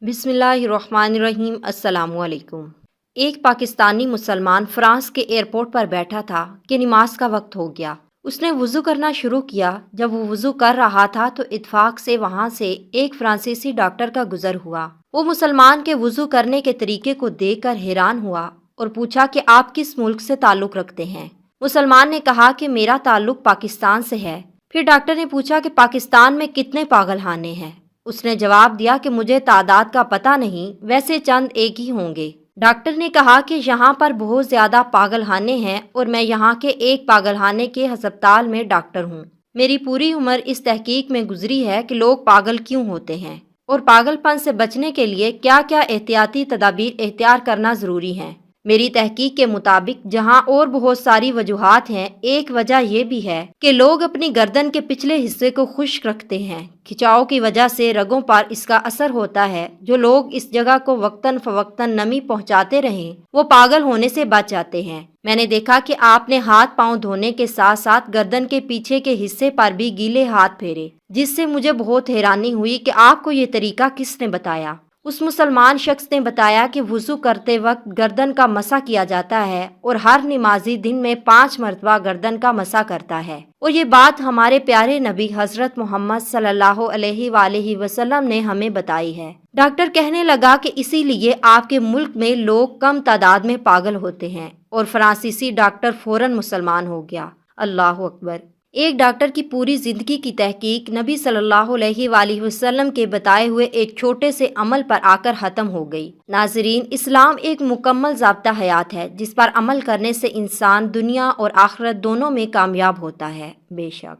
बिस्मिल्लाहिर्रहमानिर्रहीम। अस्सलाम वालेकुम। एक पाकिस्तानी मुसलमान फ्रांस के एयरपोर्ट पर बैठा था कि नमाज का वक्त हो गया। उसने वज़ू करना शुरू किया। जब वो वज़ू कर रहा था तो इत्फाक से वहाँ से एक फ्रांसीसी डॉक्टर का गुजर हुआ। वो मुसलमान के वज़ू करने के तरीके को देखकर हैरान हुआ और पूछा कि आप किस मुल्क से ताल्लुक़ रखते हैं। मुसलमान ने कहा कि मेरा ताल्लुक़ पाकिस्तान से है। फिर डॉक्टर ने पूछा कि पाकिस्तान में कितने पागलखाने हैं। उसने जवाब दिया कि मुझे तादाद का पता नहीं, वैसे चंद एक ही होंगे। डॉक्टर ने कहा कि यहाँ पर बहुत ज़्यादा पागलखाने हैं और मैं यहाँ के एक पागलखाने के अस्पताल में डॉक्टर हूँ। मेरी पूरी उम्र इस तहकीक में गुजरी है कि लोग पागल क्यों होते हैं और पागलपन से बचने के लिए क्या क्या एहतियाती तदाबीर इख्तियार करना ज़रूरी है। मेरी तहकीक के मुताबिक जहाँ और बहुत सारी वजूहात हैं, एक वजह यह भी है कि लोग अपनी गर्दन के पिछले हिस्से को खुश्क रखते हैं। खिंचाव की वजह से रगों पर इसका असर होता है। जो लोग इस जगह को वक्तन फवक्तन नमी पहुँचाते रहें वो पागल होने से बच जाते हैं। मैंने देखा कि आपने हाथ पांव धोने के साथ साथ गर्दन के पीछे के हिस्से पर भी गीले हाथ फेरे, जिससे मुझे बहुत हैरानी हुई कि आपको ये तरीका किसने बताया। उस मुसलमान शख्स ने बताया कि वुज़ू करते वक्त गर्दन का मसा किया जाता है और हर नमाजी दिन में 5 मरतबा गर्दन का मसा करता है। और ये बात हमारे प्यारे नबी हजरत मोहम्मद सल्लल्लाहु अलैहि वसल्लम ने हमें बताई है। डॉक्टर कहने लगा कि इसीलिए आपके मुल्क में लोग कम तादाद में पागल होते हैं। और फ्रांसीसी डॉक्टर फौरन मुसलमान हो गया। अल्लाह अकबर। एक डॉक्टर की पूरी जिंदगी की तहकीक नबी सल्लल्लाहु अलैहि वसल्लम के बताए हुए एक छोटे से अमल पर आकर ख़त्म हो गई। नाज़रीन, इस्लाम एक मुकम्मल ज़ाब्ता हयात है जिस पर अमल करने से इंसान दुनिया और आखिरत दोनों में कामयाब होता है। बेशक।